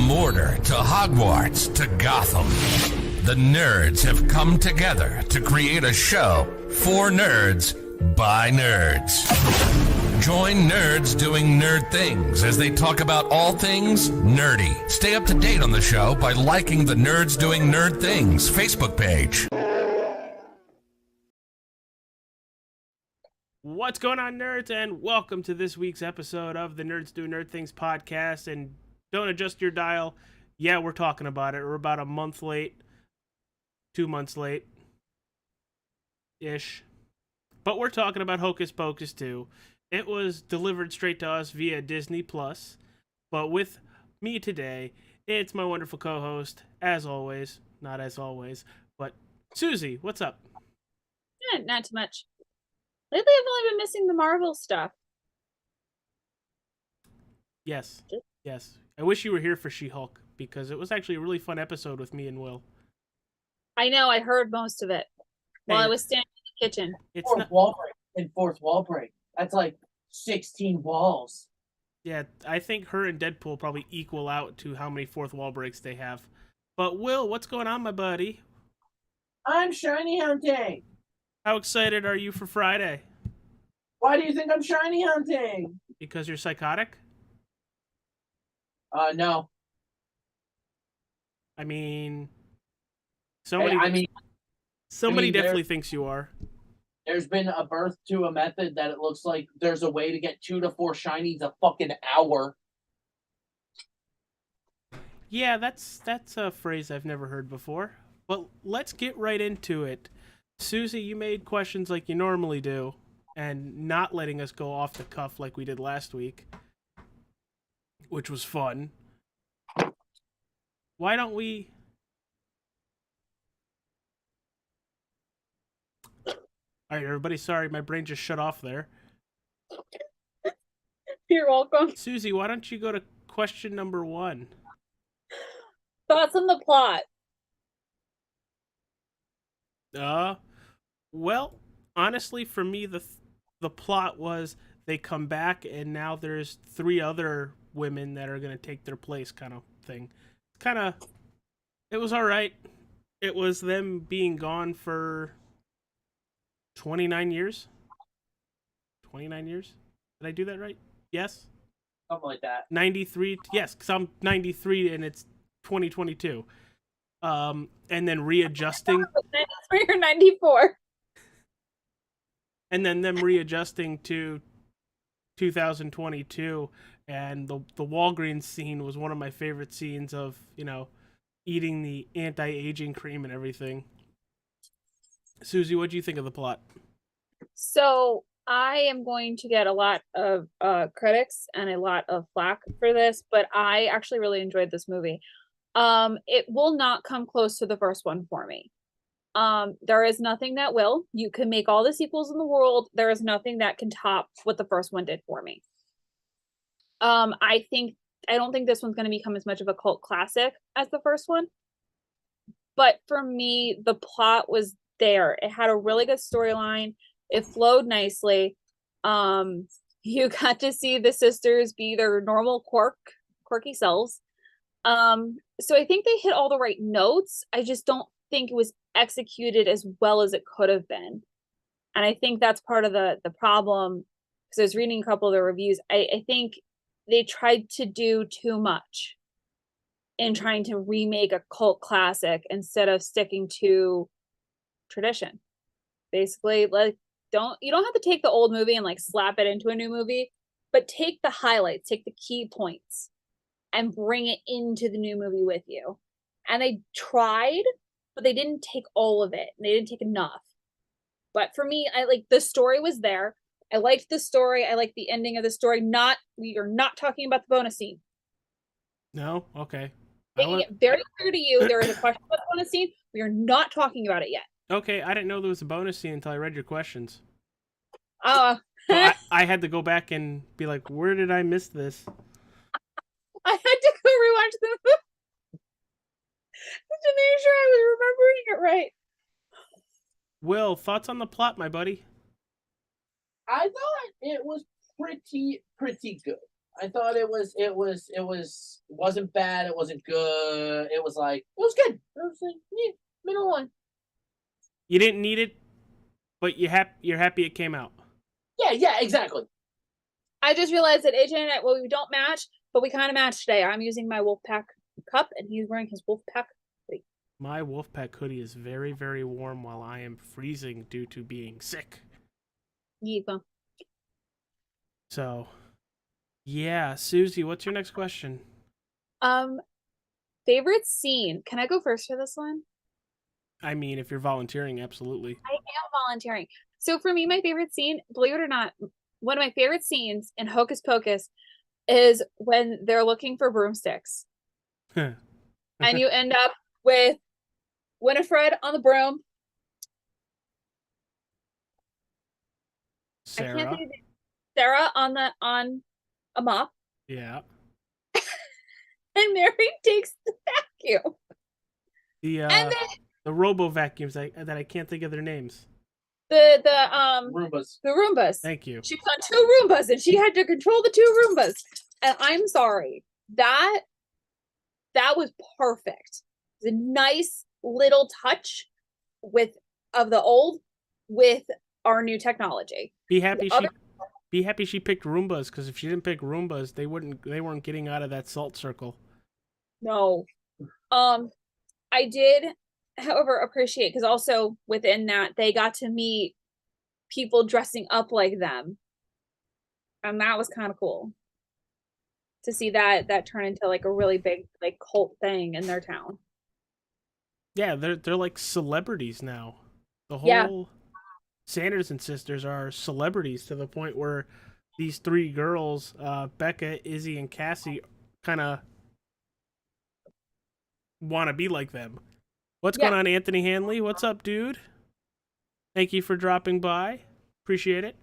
Mordor to Hogwarts to Gotham, the nerds have come together to create a show for nerds by nerds. Join nerds doing nerd things as they talk about all things nerdy. Stay up to date on the show by liking the Nerds Doing Nerd Things Facebook page. What's going on, nerds, and welcome to this week's episode of the Nerds Do Nerd Things podcast. And don't adjust your dial. Yeah, we're talking about it. We're about a month late, 2 months late-ish. But we're talking about Hocus Pocus 2. It was delivered straight to us via Disney+. But with me today, it's my wonderful co-host, as always. Not as always, but Susie, what's up? Not too much. Lately, I've only been missing the Marvel stuff. Yes. I wish you were here for She-Hulk, because it was actually a really fun episode with me and Will. I know, I heard most of it while I was standing in the kitchen. It's Fourth wall break. That's like 16 walls. Yeah, I think her and Deadpool probably equal out to how many fourth wall breaks they have. But Will, what's going on, my buddy? I'm shiny hunting. How excited are you for Friday? Why do you think I'm shiny hunting? Because you're psychotic? No. I mean, somebody definitely thinks you are. There's been a birth to a method that it looks like there's a way to get 2 to 4 shinies a fucking hour. Yeah, that's a phrase I've never heard before. But let's get right into it. Susie, you made questions like you normally do, and not letting us go off the cuff like we did last week, which was fun. Why don't we... Alright, everybody, sorry, my brain just shut off there. You're welcome. Susie, why don't you go to question number 1? Thoughts on the plot? Well, honestly, for me, the plot was they come back and now there's 3 other women that are going to take their place kind of thing. It was all right. It was them being gone for 29 years. 29 years? Did I do that right? Yes? Something like that. 93. Yes, because I'm 93 and it's 2022. And then readjusting. 93 or 94? And then them readjusting to 2022, and the Walgreens scene was one of my favorite scenes of, eating the anti-aging cream and everything. Susie, what do you think of the plot? So, I am going to get a lot of critics and a lot of flack for this, but I actually really enjoyed this movie. It will not come close to the first one for me. There is nothing that will. You can make all the sequels in the world. There is nothing that can top what the first one did for me. I don't think this one's going to become as much of a cult classic as the first one. But for me, the plot was there. It had a really good storyline. It flowed nicely. You got to see the sisters be their normal quirky selves. So I think they hit all the right notes. I just don't think it was executed as well as it could have been. And I think that's part of the problem, because I was reading a couple of the reviews. I think they tried to do too much in trying to remake a cult classic instead of sticking to tradition. Basically, you don't have to take the old movie and slap it into a new movie, but take the highlights, take the key points, and bring it into the new movie with you. And they tried, but they didn't take all of it. They didn't take enough. But for me, the story was there. I liked the story. I liked the ending of the story. We are not talking about the bonus scene. No? Okay. Making it very clear to you, there is a question about the bonus scene. We are not talking about it yet. Okay, I didn't know there was a bonus scene until I read your questions. So I had to go back and be like, where did I miss this? I had to go rewatch the movie to make sure I was remembering it right. Will, thoughts on the plot, my buddy? I thought it was pretty good. I thought it wasn't bad. It wasn't good. It was good. It was like, yeah, middle one. You didn't need it, but you're happy it came out. Yeah, exactly. I just realized that AJ and I, well, we don't match, but we kind of match today. I'm using my Wolfpack cup, and he's wearing his Wolfpack hoodie. My Wolfpack hoodie is very, very warm while I am freezing due to being sick. Yeah. So, yeah, Susie, what's your next question? Favorite scene. Can I go first for this one? I mean, if you're volunteering, absolutely. I am volunteering. So for me, my favorite scene, believe it or not, one of my favorite scenes in Hocus Pocus is when they're looking for broomsticks. And you end up with Winifred on the broom. Sarah. I can't think of it. Sarah on a mop. Yeah. And Mary takes the vacuum. And then the robo vacuums that I can't think of their names. The Roombas. The Roombas. Thank you. She was on 2 Roombas and she had to control the 2 Roombas. And I'm sorry. That was perfect. It was a nice little touch of the old with our new technology. Be happy she picked Roombas, because if she didn't pick Roombas, they weren't getting out of that salt circle. No. I did, however, appreciate, because also within that they got to meet people dressing up like them. And that was kind of cool. To see that turn into like a really big like cult thing in their town. Yeah, they're like celebrities now. The whole Sanders and sisters are celebrities to the point where these 3 girls, Becca, Izzy, and Cassie, kind of want to be like them. What's going on, Anthony Hanley? What's up, dude? Thank you for dropping by. Appreciate it.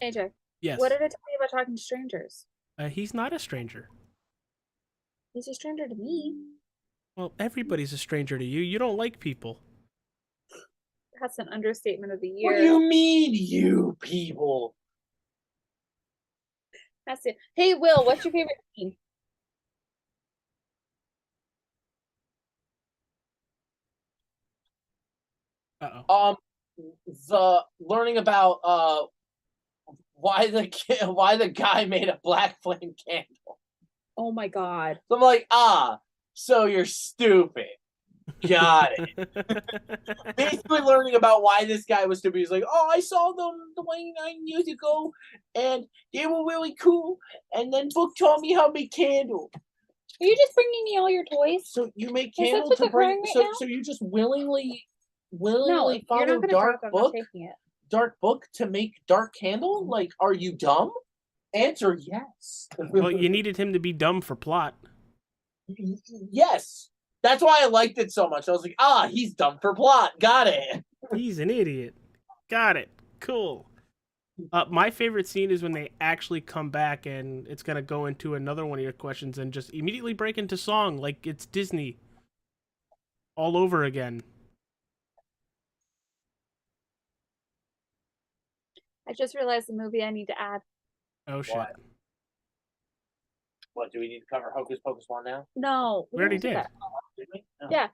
AJ. Yes. What did I tell you about talking to strangers? He's not a stranger. He's a stranger to me. Well, everybody's a stranger to you. You don't like people. That's an understatement of the year. What do you mean, you people? That's it. Hey, Will, what's your favorite scene? Uh-oh. The learning about why the guy made a black flame candle. Oh my god. So I'm like, so you're stupid. Got it. Basically learning about why this guy was stupid. He's like, I saw them 29 years ago, and they were really cool. And then Book taught me how to make candle. Are you just bringing me all your toys? So you make Is candle that to what bring. they're doing right So you just willingly No, if you're follow not gonna dark talk, I'm not book, taking it. dark book to make dark candle? Like, are you dumb? Answer yes. Well, you needed him to be dumb for plot. Yes. That's why I liked it so much. I was like, he's dumb for plot. Got it. He's an idiot. Got it. Cool. My favorite scene is when they actually come back, and it's going to go into another one of your questions and just immediately break into song like it's Disney all over again. I just realized the movie I need to add. Oh, shit. What, do we need to cover Hocus Pocus 1 now? No. We already did. Did we? No. Yeah.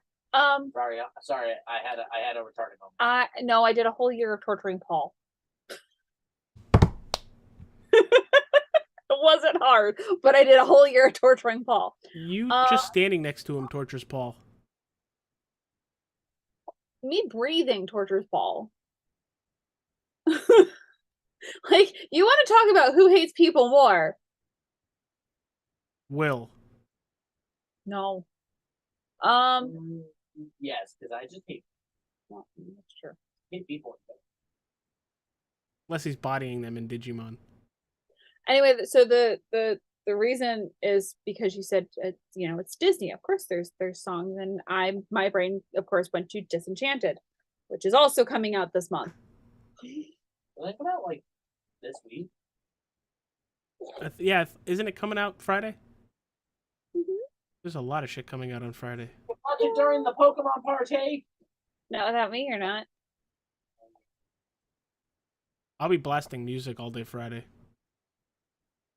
Sorry, I had a retarded moment. No, I did a whole year of torturing Paul. It wasn't hard, but I did a whole year of torturing Paul. You just standing next to him tortures Paul. Me breathing tortures Paul. Like, you want to talk about who hates people more? Will. No. Yes, because I just hate. Well, that's true. Hate people. Unless he's bodying them in Digimon. Anyway, so the reason is because you said it's Disney. Of course, there's songs, and my brain of course went to Disenchanted, which is also coming out this month. Will they come out like this week? Yeah, isn't it coming out Friday? Mm-hmm. There's a lot of shit coming out on Friday. Watch it during the Pokemon party. No, without me or not. I'll be blasting music all day Friday.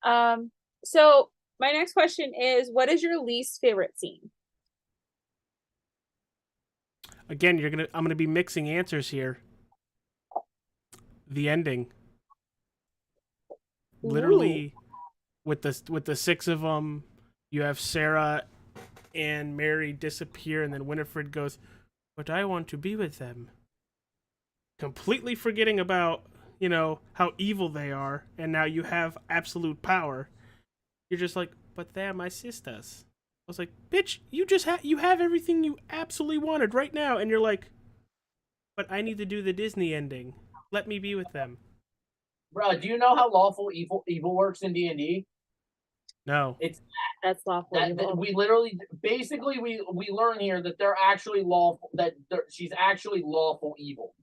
So my next question is, what is your least favorite scene? Again, I'm gonna be mixing answers here. The ending, literally, with the six of them, you have Sarah and Mary disappear, and then Winifred goes, "But I want to be with them," completely forgetting about how evil they are, and now you have absolute power. You're just like, "But they're my sisters." I was like, "Bitch, you have everything you absolutely wanted right now," and you're like, "But I need to do the Disney ending. Let me be with them." Bro, do you know how lawful evil works in D&D? No. It's That's lawful that evil. we literally, basically, we learn here that they're actually lawful. She's actually lawful evil.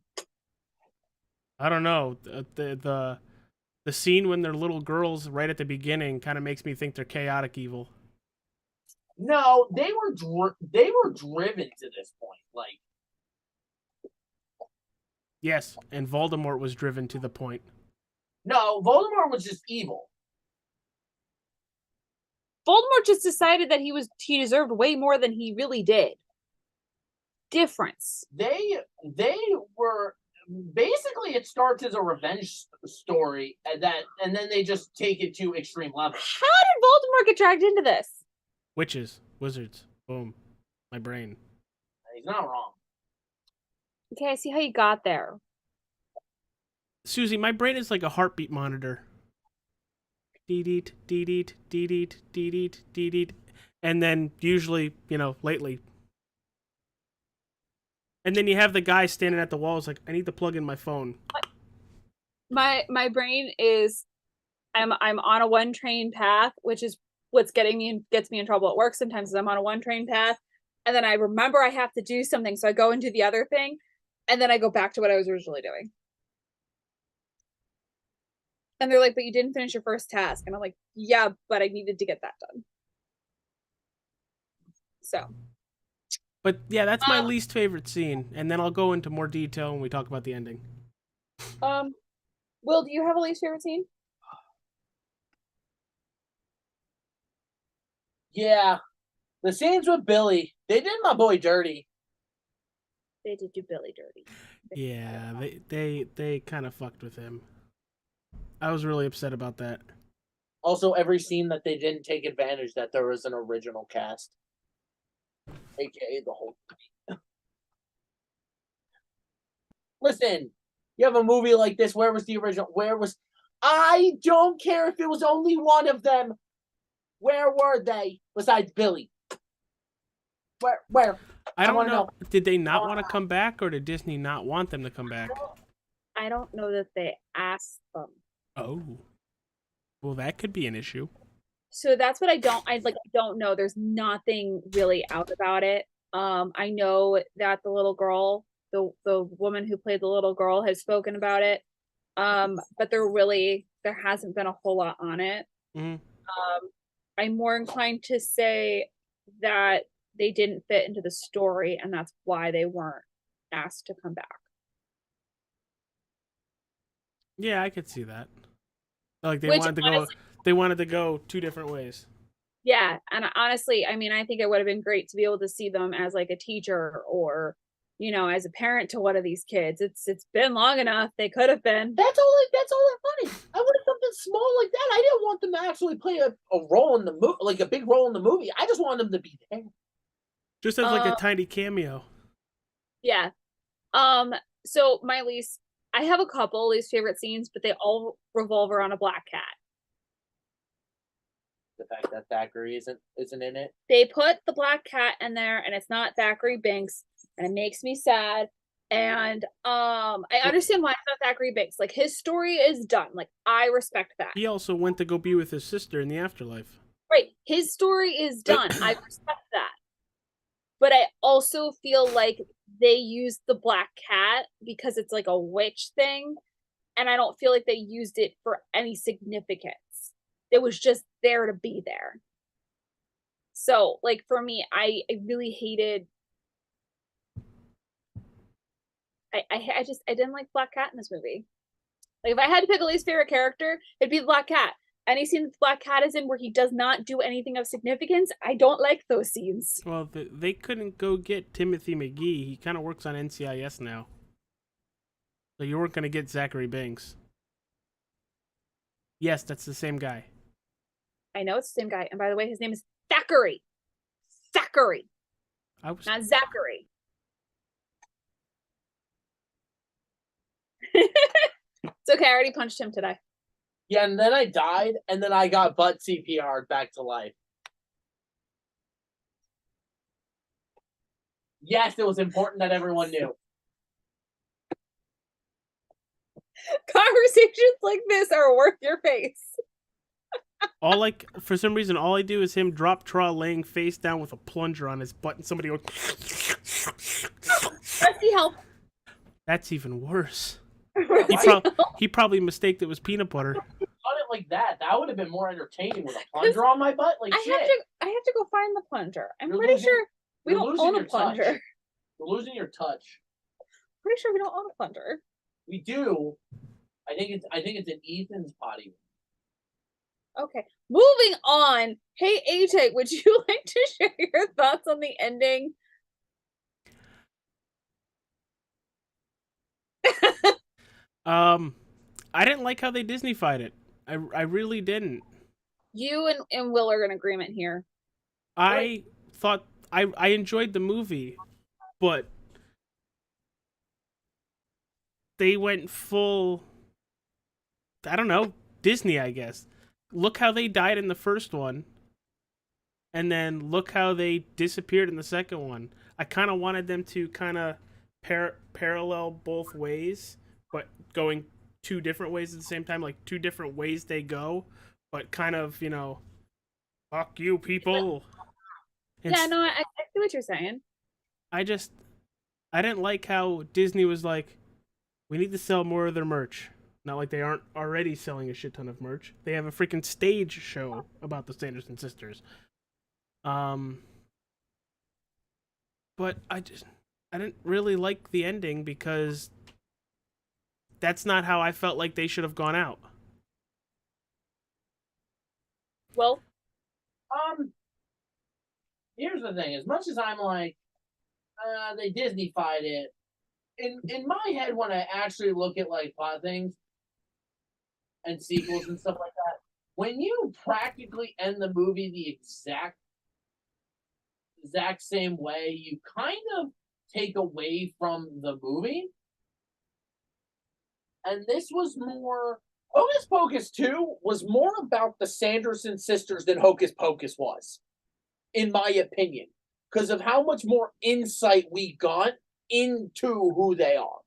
I don't know. The scene when they're little girls right at the beginning kind of makes me think they're chaotic evil. No, they were driven to this point. Like, Yes, and Voldemort was driven to the point. no, Voldemort was just evil. Voldemort just decided that he deserved way more than he really did. Difference. They were basically, it starts as a revenge story, and then they just take it to extreme levels. How did Voldemort get dragged into this? Witches, wizards, boom, my brain. He's not wrong. Okay, I see how you got there. Susie, my brain is like a heartbeat monitor. Dee-deet, dee-deet, dee-deet, dee-deet, dee-deet. And then usually, lately. And then you have the guy standing at the wall. It's like, I need to plug in my phone. My brain is, I'm on a one train path, which is what's gets me in trouble at work sometimes. Is I'm on a one train path, and then I remember I have to do something, so I go and do the other thing, and then I go back to what I was originally doing. And they're like, "But you didn't finish your first task," and I'm like, "Yeah, but I needed to get that done." So. But yeah, that's my least favorite scene, and then I'll go into more detail when we talk about the ending. Will, do you have a least favorite scene? Yeah, the scenes with Billy, they did my boy dirty. They did do Billy dirty. Yeah, they kind of fucked with him. I was really upset about that. Also, every scene that they didn't take advantage that there was an original cast, aka the whole thing. Listen, you have a movie like this. Where was the original? I don't care if it was only one of them. Where were they besides Billy? Where? I don't know. Did they not want to come back, or did Disney not want them to come back? I don't know that they asked them. Oh, well, that could be an issue. So that's what I don't know. There's nothing really out about it. I know that the little girl, the woman who played the little girl, has spoken about it. But there hasn't been a whole lot on it. Mm-hmm. I'm more inclined to say that they didn't fit into the story, and that's why they weren't asked to come back. Yeah, I could see that. Like they wanted to go two different ways. Yeah, and honestly, I mean, I think it would have been great to be able to see them as like a teacher or, as a parent to one of these kids. It's been long enough. They could have been. That's all that funny. I wanted something small like that. I didn't want them to actually play a role in the movie, like a big role in the movie. I just wanted them to be there. Just as like a tiny cameo. Yeah. So I have a couple least favorite scenes, but they all revolve around a black cat. The fact that Thackeray isn't in it. They put the black cat in there, and it's not Thackeray Binks, and it makes me sad. And I understand why it's not Thackeray Binks. Like, his story is done. Like, I respect that. He also went to go be with his sister in the afterlife. Right. His story is done. I respect that. But I also feel like they used the black cat because it's like a witch thing, and I don't feel like they used it for any significance. It was just there to be there. So, like, for me, I really hated. I didn't like Black Cat in this movie. Like, if I had to pick a least favorite character, it'd be the Black Cat. any scene that the Black Cat is in where he does not do anything of significance, I don't like those scenes. Well, they couldn't go get Timothy McGee. He kind of works on NCIS now. So you weren't going to get Zachary Banks. Yes, that's the same guy. I know it's the same guy. And by the way, his name is Thackeray. Thackeray, not Zachary. It's okay. I already punched him today. Yeah, and then I died, and then I got butt CPR'd back to life. Yes, it was important that everyone knew. Conversations like this are worth your face. For some reason, all I do is him drop Traw laying face down with a plunger on his butt, and somebody goes. Rusty, help. That's even worse. Rusty, He probably mistaked it was peanut butter. Done it like that. That would have been more entertaining with a plunger on my butt. Like shit. I have to go find the plunger. I'm You're pretty losing- sure we you're don't losing own a your touch. plunger. You're losing your touch. Pretty sure we don't own a plunger. We do. I think it's in Ethan's potty. Okay, moving on. Hey, AJ, would you like to share your thoughts on the ending? I didn't like how they Disney-fied it. I really didn't. You and Will are in agreement here. I thought I enjoyed the movie, but they went full, I don't know, Disney, I guess. Look how they died in the first one, and then look how they disappeared in the second one. I kind of wanted them to kind of parallel both ways, but going two different ways at the same time, like two different ways they go, but kind of, fuck you, people. Yeah, no, I see what you're saying. I didn't like how Disney was like, we need to sell more of their merch. Not like they aren't already selling a shit ton of merch. They have a freaking stage show about the Sanderson sisters. But I didn't really like the ending because that's not how I felt like they should have gone out. Well, Here's the thing. As much as I'm like, they Disney-fied it, in my head, when I actually look at like plot things and sequels and stuff like that, when you practically end the movie the exact same way, you kind of take away from the movie. And this was more, Hocus Pocus 2 was more about the Sanderson sisters than Hocus Pocus was, in my opinion, because of how much more insight we got into who they are.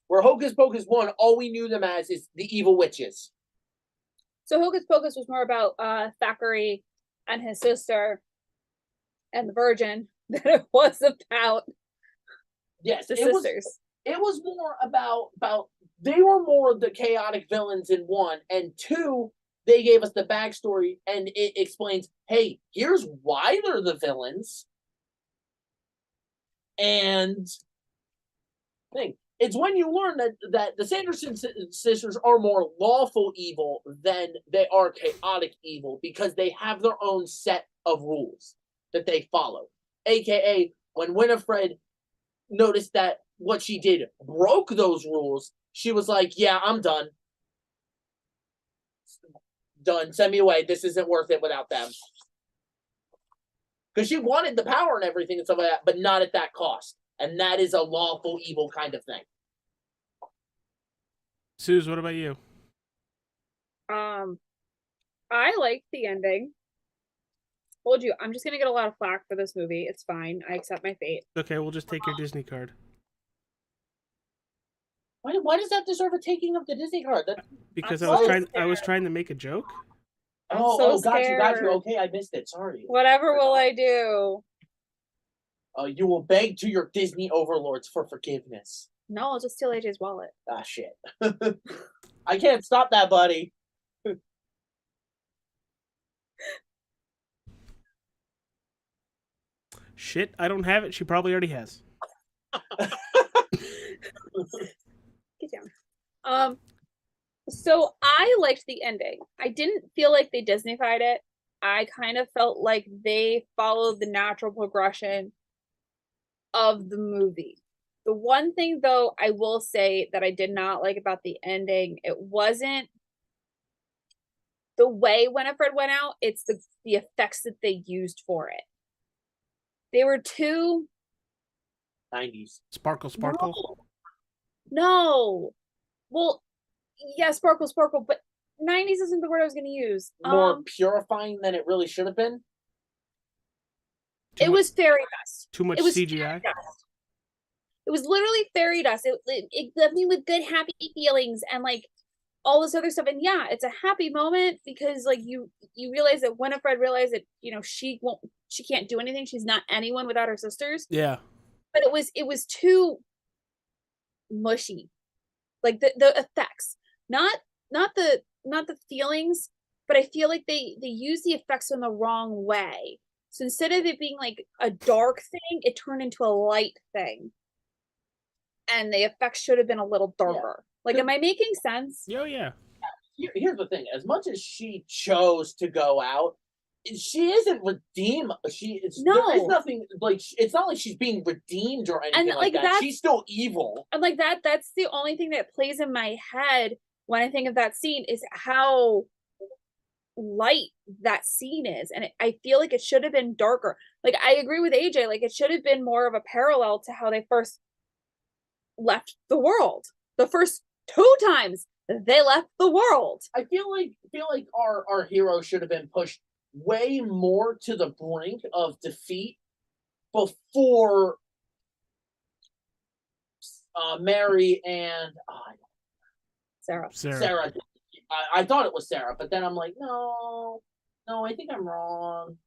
Where Hocus Pocus 1, all we knew them as is the evil witches. so Hocus Pocus was more about Thackeray and his sister and the Virgin than it was about Yes, the it sisters. it was more about they were more the chaotic villains in 1, and 2, they gave us the backstory and it explains, hey, here's why they're the villains. And it's when you learn that the Sanderson sisters are more lawful evil than they are chaotic evil, because they have their own set of rules that they follow. AKA, when Winifred noticed that what she did broke those rules, she was like, yeah, I'm done. Done. Send me away. This isn't worth it without them. Because she wanted the power and everything and stuff like that, but not at that cost. And that is a lawful evil kind of thing. Suze, what about you? I liked the ending. Told you, I'm just gonna get a lot of flack for this movie. It's fine. I accept my fate. Okay, we'll just take your Disney card. Why does that deserve a taking of the Disney card? Because I'm I was trying to make a joke. I'm so got you. scared. Okay, I missed it. Sorry. Whatever will I do? You will beg to your Disney overlords for forgiveness. No, I'll just steal AJ's wallet. Ah, shit. I can't stop that, buddy. Shit, I don't have it. She probably already has. Get down. So I liked the ending. I didn't feel like they Disneyfied it. I kind of felt like they followed the natural progression of the movie. The one thing though I will say that I did not like about the ending, it wasn't the way Winifred went out, it's the effects that they used for it. They were too 90s. Sparkle, sparkle. no. Well, yeah, sparkle, sparkle, but 90s isn't the word I was gonna use. More purifying than it really should have been. It was fairy dust. Too much It was CGI. It was literally fairy dust. It left me with good, happy feelings and like all this other stuff. And yeah, it's a happy moment because like you realize that Winifred realized that she can't do anything. She's not anyone without her sisters. Yeah. But it was too mushy, like the effects, not the feelings, but I feel like they use the effects in the wrong way. So instead of it being like a dark thing, it turned into a light thing. And the effects should have been a little darker. Yeah. Like, am I making sense? Oh, yeah. Here's the thing. As much as she chose to go out, she isn't redeemed. There is nothing, like, it's not like she's being redeemed or anything like that. She's still evil. And like that's the only thing that plays in my head when I think of that scene is how light that scene is, and I feel like it should have been darker. Like I agree with AJ, like it should have been more of a parallel to how they first left the world. The first 2 times they left the world. I feel like our hero should have been pushed way more to the brink of defeat before Mary and Sarah. I thought it was Sarah, but then I'm like, no, I think I'm wrong.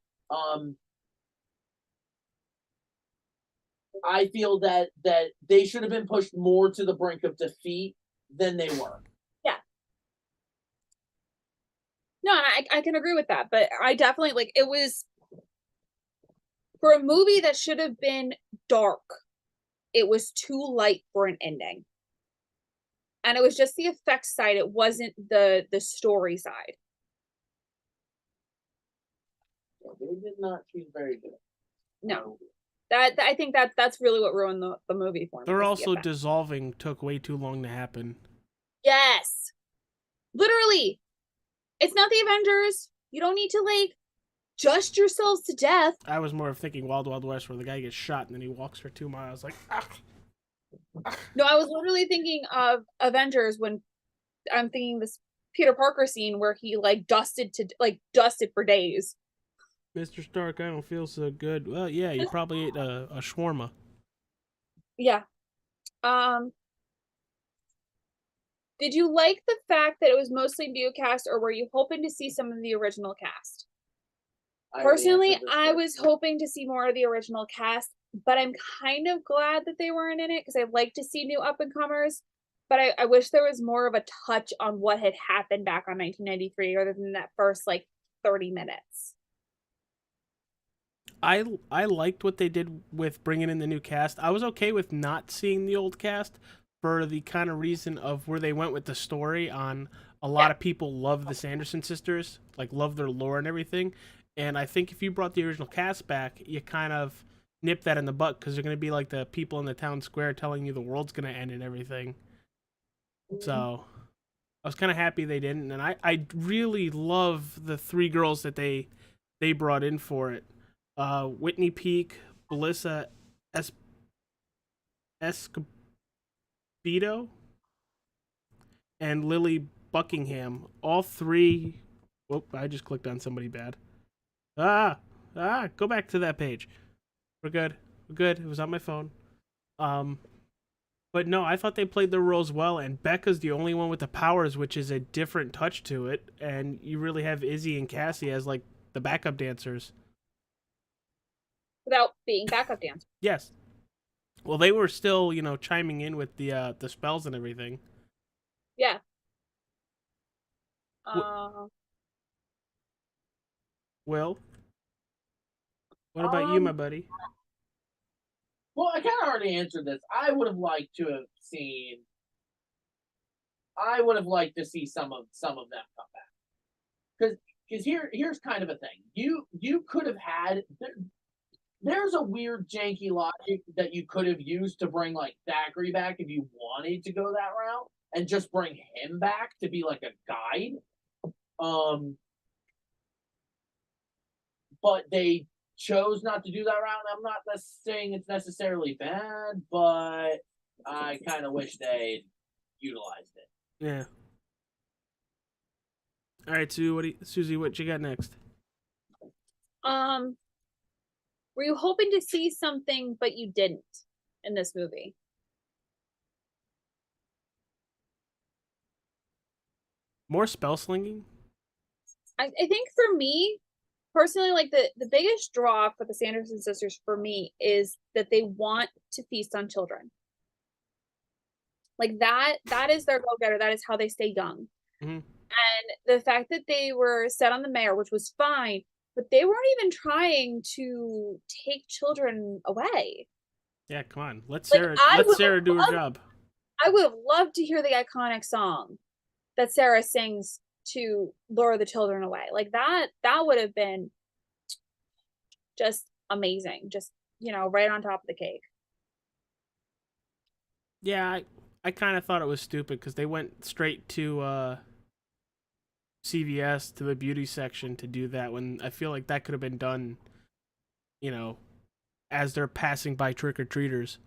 I feel that they should have been pushed more to the brink of defeat than they were. Yeah. No, and I can agree with that, but I definitely like it was for a movie that should have been dark. It was too light for an ending. And it was just the effects side. It wasn't the story side. They did not choose very good. No. I think that's really what ruined the movie for me. They're also dissolving took way too long to happen. Yes. Literally. It's not the Avengers. You don't need to like just yourselves to death. I was more of thinking Wild Wild West where the guy gets shot and then he walks for 2 miles like No, I was literally thinking of Avengers when I'm thinking this Peter Parker scene where he like dusted for days. Mr. Stark, I don't feel so good. Well, yeah, you probably ate a shawarma. Yeah. Did you like the fact that it was mostly new cast, or were you hoping to see some of the original cast? Personally, I was hoping to see more of the original cast, but I'm kind of glad that they weren't in it because I like to see new up-and-comers. But I wish there was more of a touch on what had happened back on 1993 other than that first, 30 minutes. I liked what they did with bringing in the new cast. I was okay with not seeing the old cast for the kind of reason of where they went with the story on a lot of people love the Sanderson sisters, love their lore and everything. And I think if you brought the original cast back, you kind of nip that in the butt because they're going to be like the people in the town square telling you the world's going to end and everything. So I was kind of happy they didn't. And I really love the 3 girls that they brought in for it. Whitney Peak, Melissa Escobedo, and Lily Buckingham. All 3. Whoop! I just clicked on somebody bad. Go back to that page. We're good. It was on my phone. But no, I thought they played their roles well, and Becca's the only one with the powers, which is a different touch to it. And you really have Izzy and Cassie as the backup dancers. Without being backup dancers. Yes. Well, they were still, chiming in with the spells and everything. Yeah. Will, what about you, my buddy? Well, I kind of already answered this. I would have liked to have seen I would have liked to see some of them come back. Because here's kind of a thing. You could have had there's a weird janky logic that you could have used to bring like Thackeray back if you wanted to go that route and just bring him back to be like a guide. But they chose not to do that route. I'm not saying it's necessarily bad, but I kind of wish they utilized it. Yeah. All right, Susie, what you got next? Were you hoping to see something but you didn't in this movie? More spell slinging? I think for me, personally, like the biggest draw for the Sanderson sisters for me is that they want to feast on children. Like that is their go-getter. That is how they stay young. Mm-hmm. And the fact that they were set on the mayor, which was fine, but they weren't even trying to take children away. Yeah, come on. Let Like, Sarah do her job. I would have loved to hear the iconic song that Sarah sings to lure the children away. Like that would have been just amazing. Just, right on top of the cake. Yeah, I kind of thought it was stupid because they went straight to CVS to the beauty section to do that when I feel like that could have been done, as they're passing by trick-or-treaters.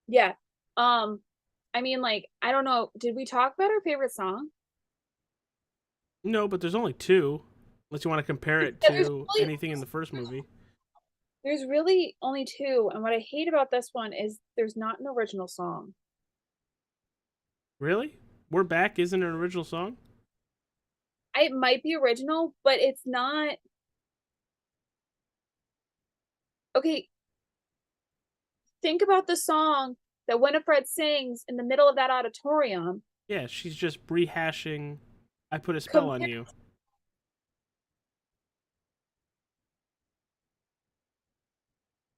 Yeah. I mean, like, I don't know. Did we talk about our favorite song? No, but there's only two. Unless you want to compare it to anything in the first movie. There's really only two. And what I hate about this one is there's not an original song. Really? We're Back isn't an original song? It might be original, but it's not. Okay. Think about the song that Winifred sings in the middle of that auditorium. Yeah, she's just rehashing I Put a Spell on You.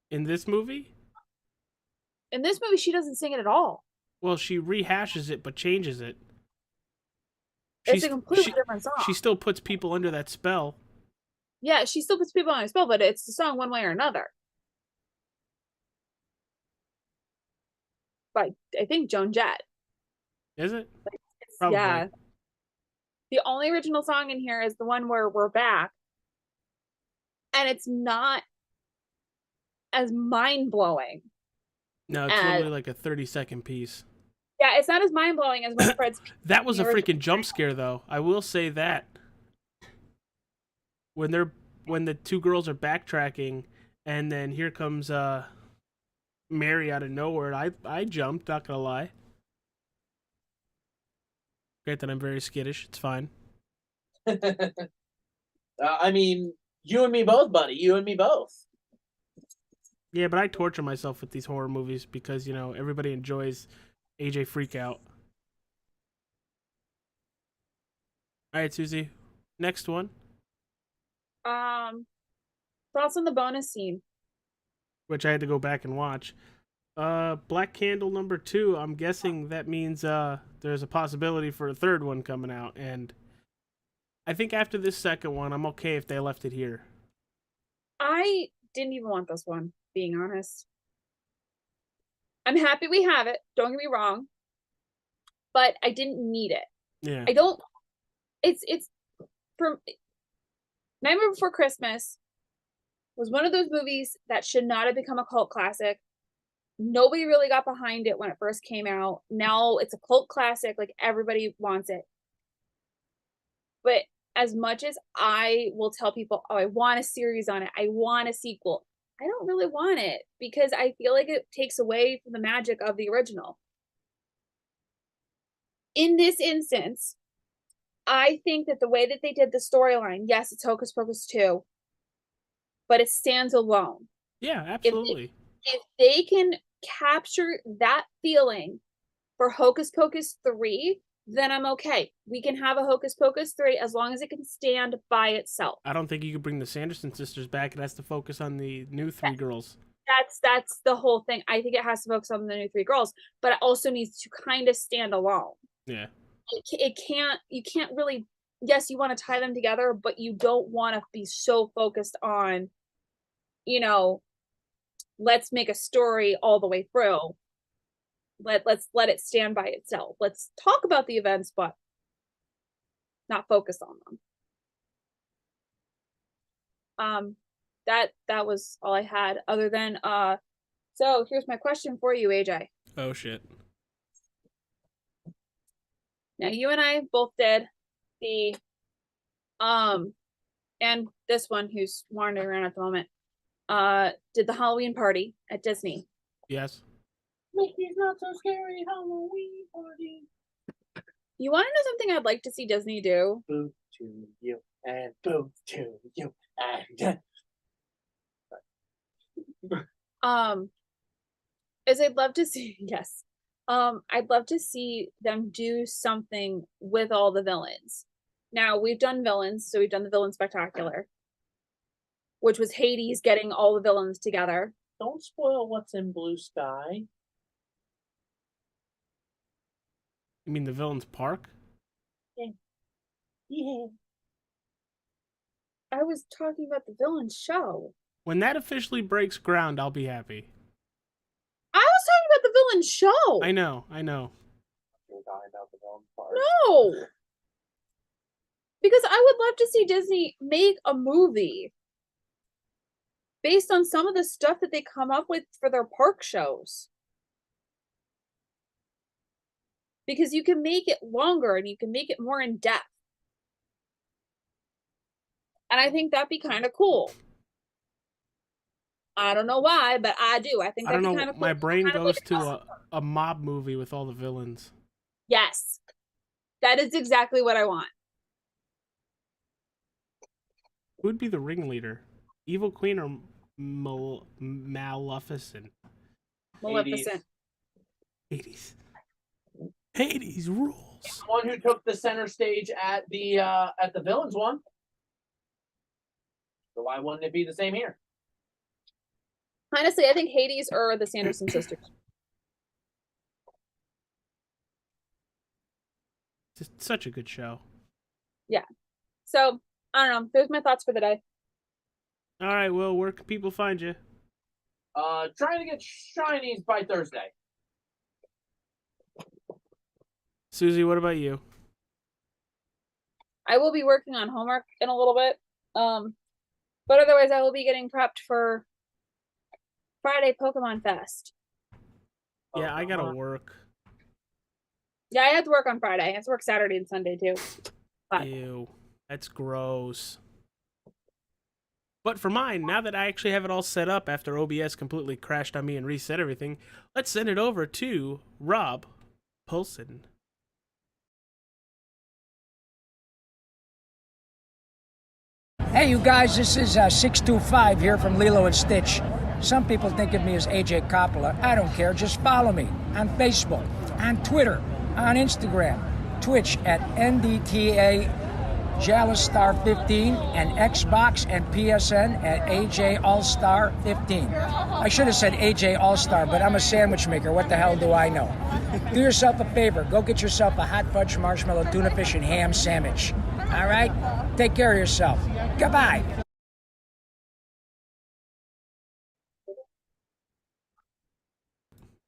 In this movie? In this movie, she doesn't sing it at all. Well, she rehashes it, but changes it. It's a completely different song. She still puts people under that spell. Yeah, she still puts people on a spell, but it's the song one way or another. By, I think, Joan Jett. Is it? Probably. Yeah. The only original song in here is the one where We're Back. And it's not as mind-blowing. No, it's literally like a 30-second piece. Yeah, it's not as mind-blowing as Winifred's. That was a freaking jump scare, though. I will say that. When the two girls are backtracking, and then here comes Mary out of nowhere, I jumped, not gonna lie. Great that I'm very skittish. It's fine. I mean, you and me both, buddy. You and me both. Yeah, but I torture myself with these horror movies because, everybody enjoys AJ Freakout. All right, Susie. Next one. Thoughts on the bonus scene? Which I had to go back and watch. Black Candle number 2. I'm guessing that means there's a possibility for a third one coming out. And I think after this second one, I'm okay if they left it here. I didn't even want this one, being honest. I'm happy we have it. Don't get me wrong. But I didn't need it. Yeah. I don't. It's from Nightmare Before Christmas was one of those movies that should not have become a cult classic. Nobody really got behind it when it first came out. Now it's a cult classic. Like, everybody wants it. But as much as I will tell people, oh, I want a series on it, I want a sequel, I don't really want it because I feel like it takes away from the magic of the original. In this instance, I think that the way that they did the storyline, yes, it's Hocus Pocus 2, but it stands alone. Yeah, absolutely. If they can capture that feeling for Hocus Pocus 3, then I'm okay. We can have a Hocus Pocus 3 as long as it can stand by itself. I don't think you could bring the Sanderson sisters back. It has to focus on the new three girls. That's the whole thing. I think it has to focus on the new three girls, but it also needs to kind of stand alone. Yeah. it can't, you can't really, yes, you want to tie them together, but you don't want to be so focused on, you know, let's make a story all the way through. Let's let it stand by itself. Let's talk about the events, but not focus on them. That was all I had, other than so here's my question for you, AJ. Oh shit. Now you and I both did the and this one who's wandering around at the moment did the Halloween party at Disney. Yes. Mickey's Not So Scary Halloween Party. You want to know something I'd like to see Disney do? Boo to you and boo to you and Is I'd love to see yes. I'd love to see them do something with all the villains. Now we've done villains, so we've done the Villain Spectacular, which was Hades getting all the villains together. don't spoil what's in Blue Sky. You mean the Villains Park? Yeah. I was talking about the villain show. When that officially breaks ground, I'll be happy. I was talking about the villain show. I know. You're talking about the Villain Park. No. Because I would love to see Disney make a movie based on some of the stuff that they come up with for their park shows. Because you can make it longer and you can make it more in depth. And I think that'd be kind of cool. I don't know why, but I do. I think I that'd don't be know. kind of cool. My brain Kind of goes like to a mob movie with all the villains. Yes. That is exactly what I want. Who would be the ringleader? Evil Queen or Maleficent? Maleficent. Hades rules. The one who took the center stage at the villains one. So why wouldn't it be the same here? Honestly, I think Hades or the Sanderson sisters. Just such a good show. Yeah. So, I don't know. Those are my thoughts for the day. All right, well, where can people find you? Trying to get shinies by Thursday. Susie, what about you? I will be working on homework in a little bit. But otherwise I will be getting prepped for Friday Pokemon Fest. Yeah, I gotta work. Yeah, I have to work on Friday. I have to work Saturday and Sunday too. But Ew, that's gross. But for mine, now that I actually have it all set up after OBS completely crashed on me and reset everything, let's send it over to Rob Paulson. Hey, you guys, this is 625 here from Lilo and Stitch. Some people think of me as AJ Coppola. I don't care. Just follow me on Facebook, on Twitter, on Instagram, Twitch at NDTA Jalistar15, and Xbox and PSN at AJ Allstar 15. I should have said AJ All-Star, but I'm a sandwich maker. What the hell do I know? Do yourself a favor. Go get yourself a hot fudge marshmallow tuna fish and ham sandwich. All right? Take care of yourself. Goodbye.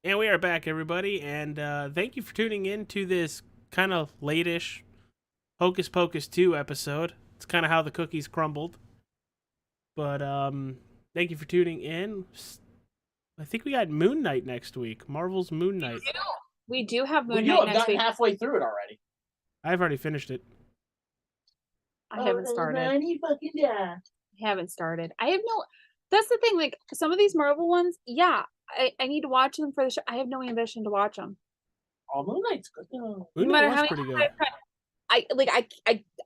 And we are back, everybody, and thank you for tuning in to this kind of late-ish Hocus Pocus 2 episode. It's kind of how the cookies crumbled. But thank you for tuning in. I think we got Moon Knight next week. Marvel's Moon Knight. we do have Moon I've Knight next gotten week. halfway through it already. I've already finished it. I haven't started. Fucking yeah. I haven't started. I have no. That's the thing. Like some of these Marvel ones, yeah, I need to watch them for the show. I have no ambition to watch them. Oh, Moon Knight's good though. Moon No Knight matter was how pretty many good.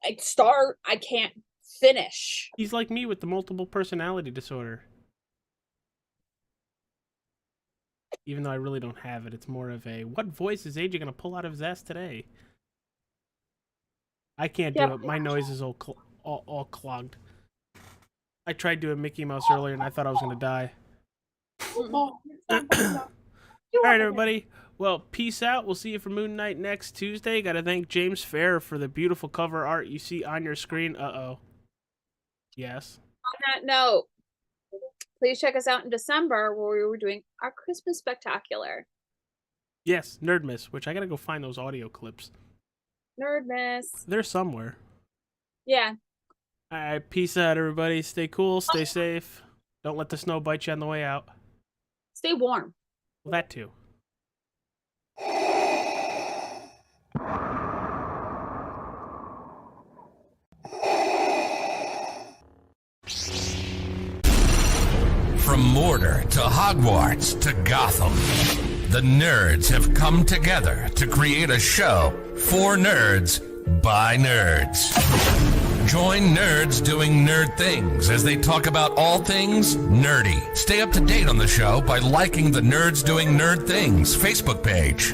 I start. I can't finish. He's like me with the multiple personality disorder. Even though I really don't have it, it's more of a, what voice is AJ going to pull out of his ass today? I can't do Yeah. it. My nose is all clogged. I tried doing Mickey Mouse earlier and I thought I was going to die. All right, everybody. Well, peace out. We'll see you for Moon Knight next Tuesday. Got to thank James Fair for the beautiful cover art you see on your screen. Uh-oh. Yes. On that note, please check us out in December where we were doing our Christmas Spectacular. Yes, Nerdmas, which I got to go find those audio clips. Nerdmas. They're somewhere. Yeah. All right, peace out, everybody. Stay cool, stay safe. Don't let the snow bite you on the way out. Stay warm. Well, that too. From Mordor to Hogwarts to Gotham, the nerds have come together to create a show for nerds by nerds. Join nerds doing nerd things as they talk about all things nerdy. Stay up to date on the show by liking the Nerds Doing Nerd Things Facebook page.